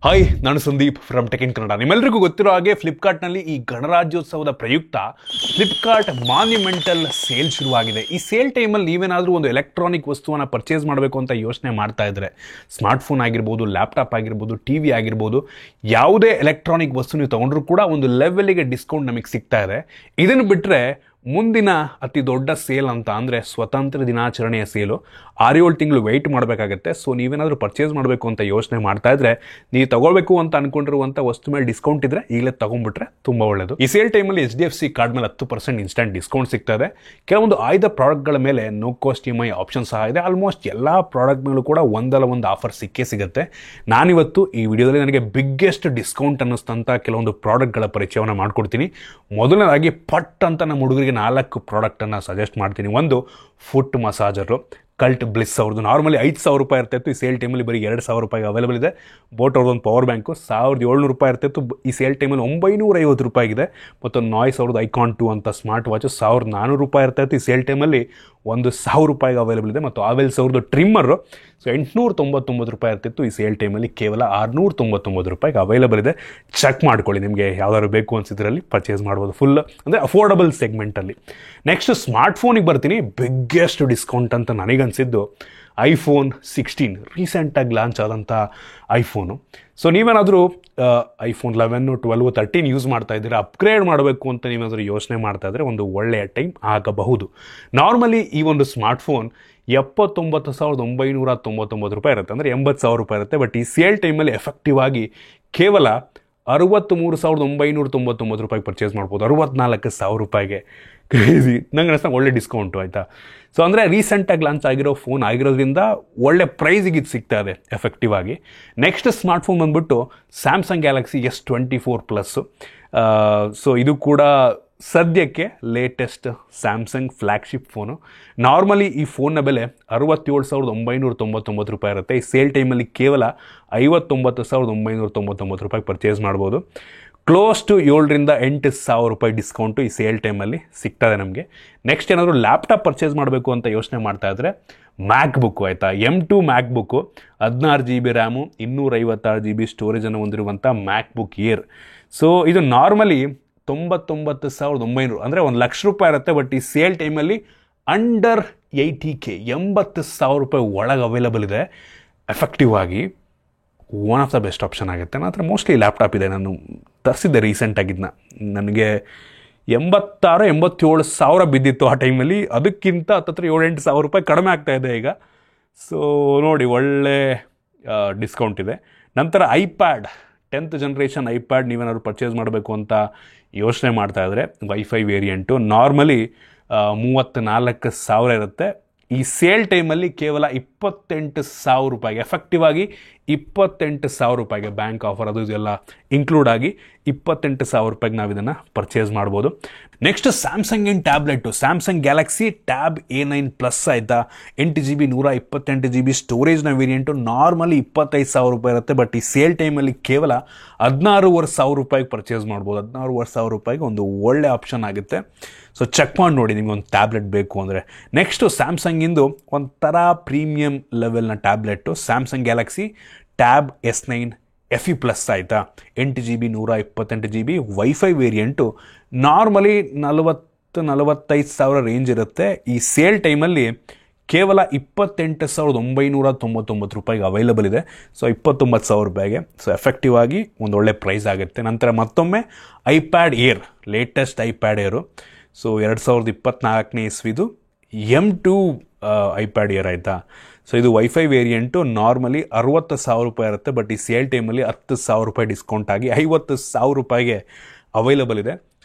Hi, ನಾನು Sandeep from tech in Kannada. ನಿಮ್ಮೆಲ್ಲರಿಗೂ ಗೊತ್ತಿರೋ ಹಾಗೆ ಫ್ಲಿಪ್ಕಾರ್ಟ್ನಲ್ಲಿ ಈ ಗಣರಾಜ್ಯೋತ್ಸವದ ಪ್ರಯುಕ್ತ ಫ್ಲಿಪ್ಕಾರ್ಟ್ ಮಾನ್ಯುಮೆಂಟಲ್ ಸೇಲ್ ಶುರುವಾಗಿದೆ. ಈ ಸೇಲ್ ಟೈಮಲ್ಲಿ ನೀವೇನಾದರೂ ಒಂದು ಎಲೆಕ್ಟ್ರಾನಿಕ್ ವಸ್ತುವನ್ನು ಪರ್ಚೇಸ್ ಮಾಡಬೇಕು ಅಂತ ಯೋಚನೆ ಮಾಡ್ತಾ ಇದ್ರೆ, ಸ್ಮಾರ್ಟ್ಫೋನ್ ಆಗಿರ್ಬೋದು, ಲ್ಯಾಪ್ಟಾಪ್ ಆಗಿರ್ಬೋದು, ಟಿವಿ ಆಗಿರ್ಬೋದು, ಯಾವುದೇ ಎಲೆಕ್ಟ್ರಾನಿಕ್ ವಸ್ತು ನೀವು ತೊಗೊಂಡ್ರೂ ಕೂಡ ಒಂದು ಲೆವೆಲಿಗೆ ಡಿಸ್ಕೌಂಟ್ ನಮಗೆ ಸಿಗ್ತಾ ಇದೆ. ಇದನ್ನು ಬಿಟ್ಟರೆ ಮುಂದಿನ ಅತಿ ದೊಡ್ಡ ಸೇಲ್ ಅಂತ ಅಂದರೆ ಸ್ವತಂತ್ರ ದಿನಾಚರಣೆಯ ಸೇಲು 6-7 ತಿಂಗಳು ವೆಯ್ಟ್ ಮಾಡಬೇಕಾಗತ್ತೆ. ಸೊ ನೀವೇನಾದರೂ ಪರ್ಚೇಸ್ ಮಾಡಬೇಕು ಅಂತ ಯೋಚನೆ ಮಾಡ್ತಾ ಇದ್ರೆ, ನೀವು ತಗೊಳ್ಬೇಕು ಅಂತ ಅನ್ಕೊಂಡಿರುವಂಥ ವಸ್ತು ಮೇಲೆ ಡಿಸ್ಕೌಂಟ್ ಇದ್ರೆ ಈಗಲೇ ತಗೊಂಡ್ಬಿಟ್ರೆ ತುಂಬ ಒಳ್ಳೆಯದು. ಈ ಸೇಲ್ ಟೈಮಲ್ಲಿ HDFC ಕಾರ್ಡ್ ಮೇಲೆ 10% ಇನ್ಸ್ಟಂಟ್ ಡಿಸ್ಕೌಂಟ್ ಸಿಗ್ತಾ ಇದೆ. ಕೆಲವೊಂದು ಆಯ್ದ ಪ್ರಾಡಕ್ಟ್ಗಳ ಮೇಲೆ ನೋ ಕಾಸ್ಟ್ EMI ಆಪ್ಷನ್ ಸಹ ಇದೆ. ಆಲ್ಮೋಸ್ಟ್ ಎಲ್ಲ ಪ್ರಾಡಕ್ಟ್ ಮೇಲೂ ಕೂಡ ಒಂದಲ್ಲ ಒಂದು ಆಫರ್ ಸಿಕ್ಕೇ ಸಿಗುತ್ತೆ. ನಾನಿವತ್ತು ಈ ವಿಡಿಯೋದಲ್ಲಿ ನನಗೆ ಬಿಗ್ಗೆಸ್ಟ್ ಡಿಸ್ಕೌಂಟ್ ಅನ್ನಿಸ್ತಂಥ ಕೆಲವೊಂದು ಪ್ರಾಡಕ್ಟ್ಗಳ ಪರಿಚಯವನ್ನು ಮಾಡಿಕೊಡ್ತೀನಿ. ಮೊದಲನೇದಾಗಿ ಪಟ್ ಅಂತ ನಮ್ಮ ಹುಡುಗರಿಗೆ 4 ಪ್ರಾಡಕ್ಟನ್ನು ಸಜೆಸ್ಟ್ ಮಾಡ್ತೀನಿ. ಒಂದು ಫುಟ್ ಮಸಾಜರು ಕಲ್ಟ್ ಬ್ಲಿಸ್ ಅವ್ರದ್ದು. ನಾರ್ಮಲಿ 5,000 ರೂಪಾಯಿ ಇರ್ತಾಯಿತ್ತು, ಈ ಸೇಲ್ ಟೈಮಲ್ಲಿ ಬರೀ 2,000 ರೂಪಾಯಿಗೆ ಅವೈಲೇಬಲ್ ಇದೆ. ಬೋಟ್ ಅವ್ರದ್ದೊಂದು ಪವರ್ ಬ್ಯಾಂಕು 1,700 ರೂಪಾಯಿ ಇರ್ತಾಯಿತ್ತು, ಈ ಸೇಲ್ ಟೈಮಲ್ಲಿ 950 ರೂಪಾಯಿಗಿದೆ. ಮತ್ತು ನಾಯ್ಸ್ ಅವ್ರದ್ದು ಐಕಾನ್ 2 ಅಂತ ಸ್ಮಾರ್ಟ್ ವಾಚು 1,400 ರೂಪಾಯಿ ಇರ್ತಾಯಿತ್ತು, ಈ ಸೇಲ್ ಟೈಮಲ್ಲಿ 1,000 ರೂಪಾಯಿಗೆ ಅವೈಲೇಬಲ್ ಇದೆ. ಮತ್ತು ಆವೆಲ್ಸ್ ಅವ್ರದ್ದು ಟ್ರಿಮ್ಮರು 899 ರೂಪಾಯಿ ಇರ್ತಿತ್ತು, ಈ ಸೇಲ್ ಟೈಮಲ್ಲಿ ಕೇವಲ 699 ರೂಪಾಯಿಗೆ ಅವೈಲೇಬಲ್ ಇದೆ. ಚೆಕ್ ಮಾಡ್ಕೊಳ್ಳಿ, ನಿಮಗೆ ಯಾವ್ದಾದ್ರು ಬೇಕು ಅನಿಸಿದ್ರಲ್ಲಿ ಪರ್ಚೇಸ್ ಮಾಡ್ಬೋದು. ಫುಲ್ ಅಂದರೆ ಅಫೋರ್ಡಬಲ್ ಸೆಗ್ಮೆಂಟಲ್ಲಿ. ನೆಕ್ಸ್ಟ್ ಸ್ಮಾರ್ಟ್ಫೋನಿಗೆ ಬರ್ತೀನಿ. ಬಿಗ್ಗೆಸ್ಟ್ ಡಿಸ್ಕೌಂಟ್ ಅಂತ ನನಗನ್ಸಿದ್ದು iPhone 16 ರೀಸೆಂಟಾಗಿ ಲಾಂಚ್ ಆದಂಥ ಐಫೋನು. ಸೊ ನೀವೇನಾದರೂ iPhone 11, 12, 13 ಯೂಸ್ ಮಾಡ್ತಾ ಇದ್ದೀರಾ, ಅಪ್ಗ್ರೇಡ್ ಮಾಡಬೇಕು ಅಂತ ನೀವೇನಾದರೂ ಯೋಚನೆ ಮಾಡ್ತಾ ಇದ್ದರೆ ಒಂದು ಒಳ್ಳೆಯ ಟೈಮ್ ಆಗಬಹುದು. ನಾರ್ಮಲಿ ಈ ಒಂದು ಸ್ಮಾರ್ಟ್ಫೋನ್ 79,999 ರೂಪಾಯಿ ಇರುತ್ತೆ, ಅಂದರೆ 80,000 ರೂಪಾಯಿ ಇರುತ್ತೆ. ಬಟ್ ಈ ಸೇಲ್ ಟೈಮಲ್ಲಿ ಎಫೆಕ್ಟಿವ್ ಆಗಿ ಕೇವಲ 63,999 ರೂಪಾಯಿಗೆ ಪರ್ಚೇಸ್ ಮಾಡ್ಬೋದು, 64,000 ರೂಪಾಯಿಗೆ. ಕ್ರೇಜಿ, ನಂಗೆ ಅನಿಸ್ತಾ ಒಳ್ಳೆ ಡಿಸ್ಕೌಂಟು, ಆಯಿತಾ. ಸೊ ಅಂದರೆ ರೀಸೆಂಟಾಗಿ ಲಾಂಚ್ ಆಗಿರೋ ಫೋನ್ ಆಗಿರೋದ್ರಿಂದ ಒಳ್ಳೆ ಪ್ರೈಸಿಗೆ ಇದು ಸಿಗ್ತಾ ಇದೆ ಎಫೆಕ್ಟಿವ್ ಆಗಿ. ನೆಕ್ಸ್ಟ್ ಸ್ಮಾರ್ಟ್ಫೋನ್ ಬಂದ್ಬಿಟ್ಟು Samsung Galaxy S24 plus. So ಇದು ಕೂಡ ಸದ್ಯಕ್ಕೆ latest Samsung flagship phone. Normally ಈ ಫೋನ್ನ ಬೆಲೆ 67,999 ರೂಪಾಯಿ ಇರುತ್ತೆ, ಈ ಸೇಲ್ ಟೈಮಲ್ಲಿ ಕೇವಲ 59,999 ರೂಪಾಯಿಗೆ ಪರ್ಚೇಸ್ ಮಾಡ್ಬೋದು. ಕ್ಲೋಸ್ ಟು 7,000-8,000 ರೂಪಾಯಿ ಡಿಸ್ಕೌಂಟು ಈ ಸೇಲ್ ಟೈಮಲ್ಲಿ ಸಿಗ್ತದೆ ನಮಗೆ. ನೆಕ್ಸ್ಟ್ ಏನಾದರೂ ಲ್ಯಾಪ್ಟಾಪ್ ಪರ್ಚೇಸ್ ಮಾಡಬೇಕು ಅಂತ ಯೋಚನೆ ಮಾಡ್ತಾ ಇದ್ದರೆ ಮ್ಯಾಕ್ಬುಕ್ಕು, ಆಯಿತಾ. M2 ಮ್ಯಾಕ್ಬುಕ್ಕು 16 GB ರ್ಯಾಮು 256 GB ಸ್ಟೋರೇಜನ್ನು ಹೊಂದಿರುವಂಥ ಮ್ಯಾಕ್ಬುಕ್ ಏರ್. ಸೊ ಇದು ನಾರ್ಮಲಿ 99,900 ಅಂದರೆ 1,00,000 ರೂಪಾಯಿ ಇರುತ್ತೆ. ಬಟ್ ಈ ಸೇಲ್ ಟೈಮಲ್ಲಿ ಅಂಡರ್ 80K 80,000 ರೂಪಾಯಿ ಒಳಗೆ ಅವೈಲೇಬಲ್ ಇದೆ. ಎಫೆಕ್ಟಿವ್ ಆಗಿ one of the best option ಆಗುತ್ತೆ. ನನ್ನ ಹತ್ರ ಮೋಸ್ಟ್ಲಿ ಲ್ಯಾಪ್ಟಾಪ್ ಇದೆ, ನಾನು ತರಿಸಿದ್ದೆ ರೀಸೆಂಟಾಗಿದ್ದನ್ನ. ನನಗೆ 86,000-87,000 ಸಾವಿರ ಬಿದ್ದಿತ್ತು ಆ ಟೈಮಲ್ಲಿ. ಅದಕ್ಕಿಂತ 7,000-8,000 ರೂಪಾಯಿ ಕಡಿಮೆ ಆಗ್ತಾಯಿದೆ ಈಗ. ಸೊ ನೋಡಿ, ಒಳ್ಳೆ ಡಿಸ್ಕೌಂಟ್ ಇದೆ. ನಂತರ iPad 10th ಜನರೇಷನ್ iPad ನೀವೇನಾದ್ರು ಪರ್ಚೇಸ್ ಮಾಡಬೇಕು ಅಂತ ಯೋಚನೆ ಮಾಡ್ತಾ ಇದ್ದರೆ ವೈಫೈ ವೇರಿಯಂಟು ನಾರ್ಮಲಿ 34,000 ಇರುತ್ತೆ. ಈ ಸೇಲ್ ಟೈಮಲ್ಲಿ ಕೇವಲ 28,000 ರೂಪಾಯಿಗೆ, ಎಫೆಕ್ಟಿವ್ ಆಗಿ 28,000 ರೂಪಾಯಿಗೆ, ಬ್ಯಾಂಕ್ ಆಫರ್ ಅದು ಇದೆಲ್ಲ ಇನ್ಕ್ಲೂಡ್ ಆಗಿ 28,000 ರೂಪಾಯಿಗೆ ನಾವು ಇದನ್ನು ಪರ್ಚೇಸ್ ಮಾಡ್ಬೋದು. ನೆಕ್ಸ್ಟ್ ಸ್ಯಾಮ್ಸಂಗಿನ tablet Samsung Galaxy Tab A9 plus, ಆಯಿತಾ. 8 GB 128 GB ಸ್ಟೋರೇಜ್ನ ವೇರಿಯಂಟು ನಾರ್ಮಲಿ 25,000 ರೂಪಾಯಿ ಇರುತ್ತೆ. ಬಟ್ ಈ ಸೇಲ್ ಟೈಮಲ್ಲಿ ಕೇವಲ 16,500 ರೂಪಾಯಿಗೆ ಪರ್ಚೇಸ್ ಮಾಡ್ಬೋದು. 16,500 ರೂಪಾಯಿಗೆ ಒಂದು ಒಳ್ಳೆ ಆಪ್ಷನ್ ಆಗುತ್ತೆ. ಸೊ ಚೆಕ್ ಮಾಡಿ ನೋಡಿ ನಿಮಗೆ ಒಂದು ಟ್ಯಾಬ್ಲೆಟ್ ಬೇಕು ಅಂದರೆ. ನೆಕ್ಸ್ಟು ಸ್ಯಾಮ್ಸಂಗಿಂದು ಒಂಥರ ಪ್ರೀಮಿಯಂ ಲೆವೆಲ್ನ tablet Samsung Galaxy Tab S9 FE plus, ಆಯಿತಾ. 8 GB 128 GB wifi variant normally 40,000-45,000 range ಇರುತ್ತೆ. ಈ ಸೇಲ್ ಟೈಮಲ್ಲಿ ಕೇವಲ 28,999 ರೂಪಾಯಿಗೆ ಅವೈಲೇಬಲ್ ಇದೆ. ಸೊ 29,000 ರೂಪಾಯಿಗೆ. ಸೊ ಎಫೆಕ್ಟಿವ್ ಆಗಿ ಒಂದು ಒಳ್ಳೆ ಪ್ರೈಸ್ ಆಗುತ್ತೆ. ನಂತರ ಮತ್ತೊಮ್ಮೆ iPad Air, latest iPad Air. So 2024ನೇ ಇಸ್ವಿದು M2 iPad Air, ಆಯಿತಾ. ಸೊ ಇದು ವೈಫೈ ವೇರಿಯಂಟು ನಾರ್ಮಲಿ 60,000 ರೂಪಾಯಿ ಇರುತ್ತೆ. ಬಟ್ ಈ ಸೇಲ್ ಟೈಮಲ್ಲಿ 10,000 ರೂಪಾಯಿ ಡಿಸ್ಕೌಂಟ್ ಆಗಿ 50,000 ರೂಪಾಯಿಗೆ ಅವೈಲೇಬಲ್ ಇದೆ.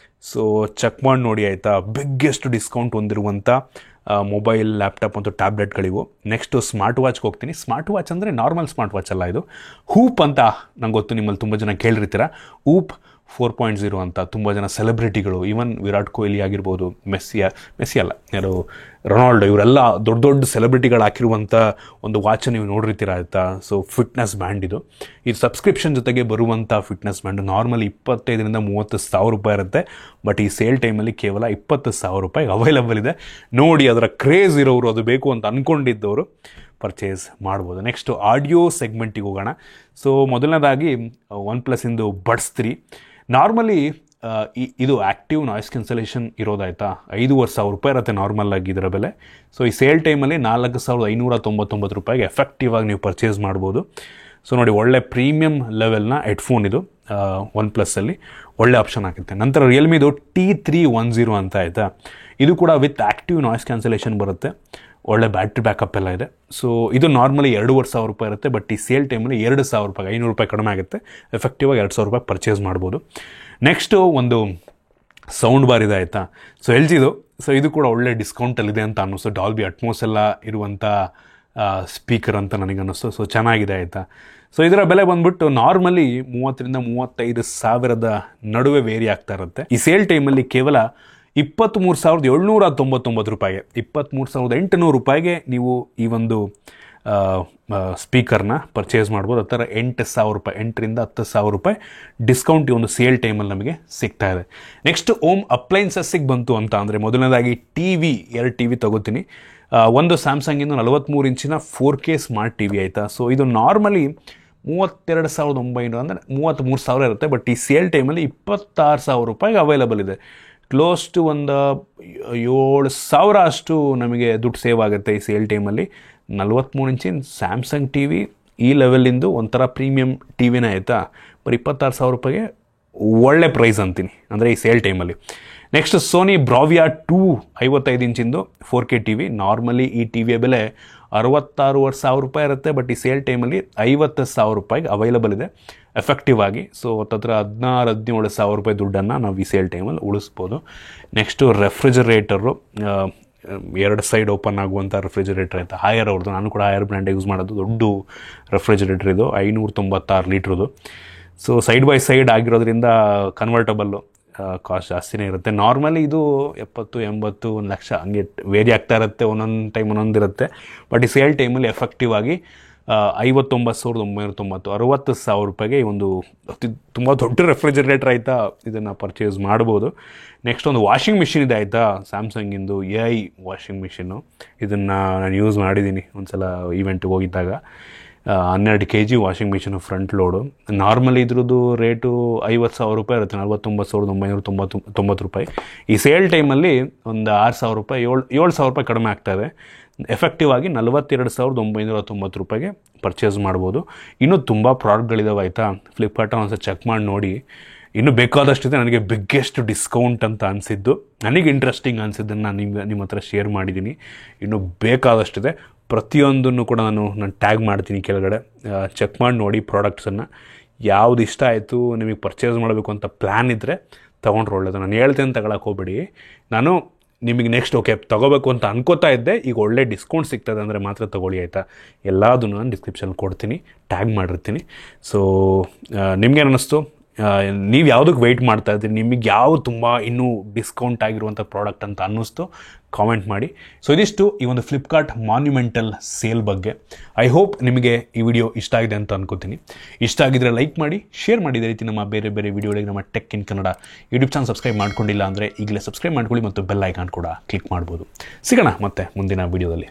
ಸೊ ಚೆಕ್ ಮಾಡಿ ನೋಡಿ, ಆಯಿತಾ. ಬಿಗ್ಗೆಸ್ಟ್ ಡಿಸ್ಕೌಂಟ್ ಹೊಂದಿರುವಂಥ ಮೊಬೈಲ್, ಲ್ಯಾಪ್ಟಾಪ್ ಮತ್ತು ಟ್ಯಾಬ್ಲೆಟ್ಗಳಿವು. ನೆಕ್ಸ್ಟು ಸ್ಮಾರ್ಟ್ ವಾಚ್ಗೆ ಹೋಗ್ತೀನಿ. ಸ್ಮಾರ್ಟ್ ವಾಚ್ ಅಂದರೆ ನಾರ್ಮಲ್ ಸ್ಮಾರ್ಟ್ ವಾಚ್ ಅಲ್ಲ, ಇದು ಹೂಪ್ ಅಂತ ನಂಗೆ ಗೊತ್ತು, ನಿಮ್ಮಲ್ಲಿ ತುಂಬ ಜನ ಕೇಳಿರ್ತೀರ. ಹೂಪ್ 4.0 ಅಂತ ತುಂಬ ಜನ ಸೆಲೆಬ್ರಿಟಿಗಳು, ಈವನ್ ವಿರಾಟ್ ಕೊಹ್ಲಿ ಆಗಿರ್ಬೋದು, ಮೆಸ್ಸಿ ಅಲ್ಲ, ಯಾರು ರೊನಾಲ್ಡೋ ಇವರೆಲ್ಲ ದೊಡ್ಡ ದೊಡ್ಡ ಸೆಲೆಬ್ರಿಟಿಗಳು ಹಾಕಿರುವಂಥ ಒಂದು ವಾಚ್ ನೀವು ನೋಡಿರ್ತೀರ ಆಯಿತಾ. ಸೊ ಫಿಟ್ನೆಸ್ ಬ್ಯಾಂಡ್ ಇದು ಸಬ್ಸ್ಕ್ರಿಪ್ಷನ್ ಜೊತೆಗೆ ಬರುವಂಥ ಫಿಟ್ನೆಸ್ ಬ್ಯಾಂಡ್ ನಾರ್ಮಲಿ 25,000-30,000 ರೂಪಾಯಿ ಇರುತ್ತೆ. ಬಟ್ ಈ ಸೇಲ್ ಟೈಮಲ್ಲಿ ಕೇವಲ 20,000 ರೂಪಾಯಿಗೆ ಅವೈಲಬಲ್ ಇದೆ. ನೋಡಿ, ಅದರ ಕ್ರೇಜ್ ಇರೋರು, ಅದು ಬೇಕು ಅಂತ ಅಂದ್ಕೊಂಡಿದ್ದವರು ಪರ್ಚೇಸ್ ಮಾಡ್ಬೋದು. ನೆಕ್ಸ್ಟು ಆಡಿಯೋ ಸೆಗ್ಮೆಂಟಿಗೆ ಹೋಗೋಣ. ಸೊ ಮೊದಲನೇದಾಗಿ OnePlus ಇಂದು ಬಡ್ಸ್ 3 ನಾರ್ಮಲಿ ಇದು ಆ್ಯಕ್ಟಿವ್ ನಾಯ್ಸ್ ಕ್ಯಾನ್ಸಲೇಷನ್ ಇರೋದಾಯ್ತಾ 5,500 ರೂಪಾಯಿ ಇರುತ್ತೆ ನಾರ್ಮಲ್ ಆಗಿ ಇದರ ಬೆಲೆ. ಸೊ ಈ ಸೇಲ್ ಟೈಮಲ್ಲಿ 4,599 ರೂಪಾಯಿಗೆ ಎಫೆಕ್ಟಿವ್ ಆಗಿ ನೀವು ಪರ್ಚೇಸ್ ಮಾಡ್ಬೋದು. ಸೊ ನೋಡಿ, ಒಳ್ಳೆ ಪ್ರೀಮಿಯಂ ಲೆವೆಲ್ನ ಹೆಡ್ಫೋನ್ ಇದು OnePlusಲ್ಲಿ ಒಳ್ಳೆ ಆಪ್ಷನ್ ಆಗುತ್ತೆ. ನಂತರ ರಿಯಲ್ಮಿದು T310 ಅಂತ ಆಯಿತಾ, ಇದು ಕೂಡ ವಿತ್ ಆ್ಯಕ್ಟಿವ್ ನಾಯ್ಸ್ ಕ್ಯಾನ್ಸಲೇಷನ್ ಬರುತ್ತೆ. ಒಳ್ಳೆ ಬ್ಯಾಟ್ರಿ ಬ್ಯಾಕಪ್ ಎಲ್ಲ ಇದೆ. ಸೊ ಇದು ನಾರ್ಮಲಿ 2,500 ರೂಪಾಯಿ ಇರುತ್ತೆ. ಬಟ್ ಈ ಸೇಲ್ ಟೈಮಲ್ಲಿ 2,000 ರೂಪಾಯಿ, 500 ರೂಪಾಯಿ ಕಡಿಮೆ ಆಗುತ್ತೆ. ಎಫೆಕ್ಟಿವ್ ಆಗಿ 2,000 ರೂಪಾಯಿ ಪರ್ಚೇಸ್ ಮಾಡ್ಬೋದು. ನೆಕ್ಸ್ಟು ಒಂದು ಸೌಂಡ್ ಬಾರ್ ಇದೆ ಆಯಿತಾ. ಸೊ LGದು. ಸೊ ಇದು ಕೂಡ ಒಳ್ಳೆ ಡಿಸ್ಕೌಂಟಲ್ಲಿದೆ ಅಂತ ಅನ್ನಿಸ್ತು. ಡಾಲ್ಬಿ ಅಟ್ಮೋಸ್ ಎಲ್ಲ ಇರುವಂಥ ಸ್ಪೀಕರ್ ಅಂತ ನನಗೆ ಅನ್ನಿಸ್ತು. ಸೊ ಚೆನ್ನಾಗಿದೆ ಆಯಿತಾ. ಸೊ ಇದರ ಬೆಲೆ ಬಂದ್ಬಿಟ್ಟು ನಾರ್ಮಲಿ 30,000-35,000 ನಡುವೆ ವೇರಿ ಆಗ್ತಾ ಇರುತ್ತೆ. ಈ ಸೇಲ್ ಟೈಮಲ್ಲಿ ಕೇವಲ 23,799 ರೂಪಾಯಿಗೆ, 23,800 ರೂಪಾಯಿಗೆ ನೀವು ಈ ಒಂದು ಸ್ಪೀಕರ್ನ ಪರ್ಚೇಸ್ ಮಾಡ್ಬೋದು. ಆ ಥರ 8,000 ರೂಪಾಯಿ, 8,000-10,000 ರೂಪಾಯಿ ಡಿಸ್ಕೌಂಟ್ ಈ ಒಂದು ಸೇಲ್ ಟೈಮಲ್ಲಿ ನಮಗೆ ಸಿಗ್ತಾ ಇದೆ. ನೆಕ್ಸ್ಟ್ ಹೋಮ್ ಅಪ್ಲೈನ್ಸಸ್ಸಿಗೆ ಬಂತು ಅಂತ ಅಂದರೆ ಮೊದಲನೇದಾಗಿ ಎರಡು ಟಿ ವಿ ತಗೋತೀನಿ. ಒಂದು ಸ್ಯಾಮ್ಸಂಗಿಂದು 43 ಇಂಚಿನ 4K ಸ್ಮಾರ್ಟ್ ಟಿ ವಿ ಆಯಿತಾ. ಸೊ ಇದು ನಾರ್ಮಲಿ 32,900 ಅಂದರೆ 33,000 ಇರುತ್ತೆ. ಬಟ್ ಈ ಸೇಲ್ ಟೈಮಲ್ಲಿ 26,000 ರೂಪಾಯಿಗೆ ಅವೈಲಬಲ್ ಇದೆ. ಕ್ಲೋಸ್ ಟು ಒಂದು 7,000 ಅಷ್ಟು ನಮಗೆ ದುಡ್ಡು ಸೇವ್ ಆಗುತ್ತೆ ಈ ಸೇಲ್ ಟೈಮಲ್ಲಿ. 43 ಇಂಚಿನ ಸ್ಯಾಮ್ಸಂಗ್ ಟಿ ವಿ ಈ ಲೆವೆಲಿಂದು ಒಂಥರ ಪ್ರೀಮಿಯಂ ಟಿ ವಿನೇ ಆಯಿತಾ. ಬರೀ 26,000 ರೂಪಾಯಿಗೆ ಒಳ್ಳೆ ಪ್ರೈಸ್ ಅಂತೀನಿ ಅಂದರೆ ಈ ಸೇಲ್ ಟೈಮಲ್ಲಿ. ನೆಕ್ಸ್ಟ್ ಸೋನಿ ಬ್ರಾವಿಯಾ 2 55 ಇಂಚಿಂದು 4K ಟಿ ವಿ. ನಾರ್ಮಲಿ ಈ ಟಿ ವಿಯ ಬೆಲೆ 66,500 ರೂಪಾಯಿ ಇರುತ್ತೆ. ಬಟ್ ಈ ಸೇಲ್ ಟೈಮಲ್ಲಿ 50,000 ರೂಪಾಯಿಗೆ ಅವೈಲಬಲ್ ಇದೆ ಎಫೆಕ್ಟಿವ್ ಆಗಿ. ಸೊ ಹತ್ತತ್ರ 16,000-17,000 ರೂಪಾಯಿ ದುಡ್ಡನ್ನು ನಾವು ಈ ಸೇಲ್ ಟೈಮಲ್ಲಿ ಉಳಿಸ್ಬೋದು. ನೆಕ್ಸ್ಟು ರೆಫ್ರಿಜರೇಟರು, 2 ಸೈಡ್ ಓಪನ್ ಆಗುವಂಥ ರೆಫ್ರಿಜರೇಟರ್ ಆಯಿತಾ, ಹಾಯರ್ ಅವ್ರದ್ದು. ನಾನು ಕೂಡ ಹಾಯರ್ ಬ್ರ್ಯಾಂಡ್ ಯೂಸ್ ಮಾಡೋದು. ದೊಡ್ಡ ರೆಫ್ರಿಜರೇಟರ್ ಇದು, 596 ಲೀಟ್ರದು. ಸೊ ಸೈಡ್ ಬೈ ಸೈಡ್ ಆಗಿರೋದ್ರಿಂದ ಕನ್ವರ್ಟಬಲ್ಲು, ಕಾಸ್ಟ್ ಜಾಸ್ತಿನೇ ಇರುತ್ತೆ. ನಾರ್ಮಲಿ ಇದು 70-80 1 ಲಕ್ಷ ಹಂಗೆ ವೇರಿ ಆಗ್ತಾ ಇರುತ್ತೆ. ಒಂದೊಂದು ಟೈಮ್ ಒಂದೊಂದಿರುತ್ತೆ. ಬಟ್ ಈ ಸೇಲ್ ಟೈಮಲ್ಲಿ ಎಫೆಕ್ಟಿವ್ ಆಗಿ 59,990, 60,000 ರೂಪಾಯಿಗೆ ಈ ಒಂದು ತುಂಬ ದೊಡ್ಡ ರೆಫ್ರಿಜರೇಟರ್ ಆಯಿತಾ ಇದನ್ನು ಪರ್ಚೇಸ್ ಮಾಡ್ಬೋದು. ನೆಕ್ಸ್ಟ್ ಒಂದು ವಾಷಿಂಗ್ ಮಿಷಿನ್ ಇದೆ ಆಯಿತಾ, ಸ್ಯಾಮ್ಸಂಗಿಂದು AI ವಾಷಿಂಗ್ ಮಿಷಿನ್ನು. ಇದನ್ನು ನಾನು ಯೂಸ್ ಮಾಡಿದ್ದೀನಿ ಒಂದು ಸಲ ಈವೆಂಟ್ಗೆ ಹೋಗಿದ್ದಾಗ. 12 kg washing machine front load. Normally ಇದ್ರದ್ದು ರೇಟು 50,000 ರೂಪಾಯಿ ಇರುತ್ತೆ, 49,990 ರೂಪಾಯಿ. ಈ ಸೇಲ್ ಟೈಮಲ್ಲಿ ಒಂದು 6,000 ರೂಪಾಯಿ, 7,000 ರೂಪಾಯಿ ಕಡಿಮೆ ಆಗ್ತಾಯಿದೆ. ಎಫೆಕ್ಟಿವ್ ಆಗಿ 42,990 ರೂಪಾಯಿಗೆ ಪರ್ಚೇಸ್ ಮಾಡ್ಬೋದು. ಇನ್ನೂ ತುಂಬ ಪ್ರಾಡಕ್ಟ್ಗಳಿದಾವೆ ಆಯಿತಾ. ಫ್ಲಿಪ್ಕಾರ್ಟಲ್ಲಿ ಒಂದ್ಸಲ ಚೆಕ್ ಮಾಡಿ ನೋಡಿ. ಇನ್ನೂ ಬೇಕಾದಷ್ಟಿದೆ. ನನಗೆ ಬಿಗ್ಗೆಸ್ಟ್ ಡಿಸ್ಕೌಂಟ್ ಅಂತ ಅನಿಸಿದ್ದು, ನನಗೆ ಇಂಟ್ರೆಸ್ಟಿಂಗ್ ಅನಿಸಿದ್ದನ್ನು ನಿಮ್ಮ ಹತ್ರ ಶೇರ್ ಮಾಡಿದ್ದೀನಿ. ಇನ್ನೂ ಬೇಕಾದಷ್ಟಿದೆ. ಪ್ರತಿಯೊಂದನ್ನು ಕೂಡ ನಾನು ಟ್ಯಾಗ್ ಮಾಡ್ತೀನಿ ಕೆಳಗಡೆ. ಚೆಕ್ ಮಾಡಿ ನೋಡಿ ಪ್ರಾಡಕ್ಟ್ಸನ್ನು. ಯಾವುದು ಇಷ್ಟ ಆಯಿತು, ನಿಮಗೆ ಪರ್ಚೇಸ್ ಮಾಡಬೇಕು ಅಂತ ಪ್ಲ್ಯಾನ್ ಇದ್ದರೆ ತೊಗೊಂಡ್ರೆ ಒಳ್ಳೆಯದು. ನಾನು ಹೇಳ್ತೇನೆ ತಗೊಳಕ್ಕೆ ಹೋಗ್ಬೇಡಿ. ನಾನು ನಿಮಗೆ ನೆಕ್ಸ್ಟ್ ಓಕೆ ತೊಗೋಬೇಕು ಅಂತ ಅನ್ಕೋತಾ ಇದ್ದೆ, ಈಗ ಒಳ್ಳೆ ಡಿಸ್ಕೌಂಟ್ ಸಿಗ್ತದೆ ಅಂದರೆ ಮಾತ್ರ ತೊಗೊಳ್ಳಿ ಆಯಿತಾ. ಎಲ್ಲದನ್ನು ನಾನು ಡಿಸ್ಕ್ರಿಪ್ಷನ್ ಕೊಡ್ತೀನಿ, ಟ್ಯಾಗ್ ಮಾಡಿರ್ತೀನಿ. ಸೊ ನಿಮ್ಗೇನು ಅನ್ನಿಸ್ತು, ನೀವು ಯಾವುದಕ್ಕೆ ವೆಯ್ಟ್ ಮಾಡ್ತಾ ಇದ್ದೀರಿ, ನಿಮಗೆ ಯಾವ ತುಂಬ ಇನ್ನೂ ಡಿಸ್ಕೌಂಟ್ ಆಗಿರುವಂಥ ಪ್ರಾಡಕ್ಟ್ ಅಂತ ಅನ್ನಿಸ್ತು ಕಾಮೆಂಟ್ ಮಾಡಿ. ಸೊ ಇದಿಷ್ಟು ಈ ಒಂದು ಫ್ಲಿಪ್ಕಾರ್ಟ್ ಮಾನ್ಯುಮೆಂಟಲ್ ಸೇಲ್ ಬಗ್ಗೆ. ಐ ಹೋಪ್ ನಿಮಗೆ ಈ ವಿಡಿಯೋ ಇಷ್ಟ ಆಗಿದೆ ಅಂತ ಅನ್ಕೋತೀನಿ. ಇಷ್ಟ ಆಗಿದ್ರೆ ಲೈಕ್ ಮಾಡಿ, ಶೇರ್ ಮಾಡಿ. ಇದೇ ರೀತಿ ನಮ್ಮ ಬೇರೆ ಬೇರೆ ವಿಡಿಯೋಗಳಿಗೆ ನಮ್ಮ tech in Kannada YouTube channel subscribe ಮಾಡ್ಕೊಂಡಿಲ್ಲ ಅಂದರೆ ಈಗಲೇ ಸಬ್ಸ್ಕ್ರೈಬ್ ಮಾಡ್ಕೊಳ್ಳಿ ಮತ್ತು ಬೆಲ್ ಐಕಾನ್ ಕೂಡ ಕ್ಲಿಕ್ ಮಾಡ್ಬೋದು. ಸಿಗೋಣ ಮತ್ತೆ ಮುಂದಿನ ವಿಡಿಯೋದಲ್ಲಿ.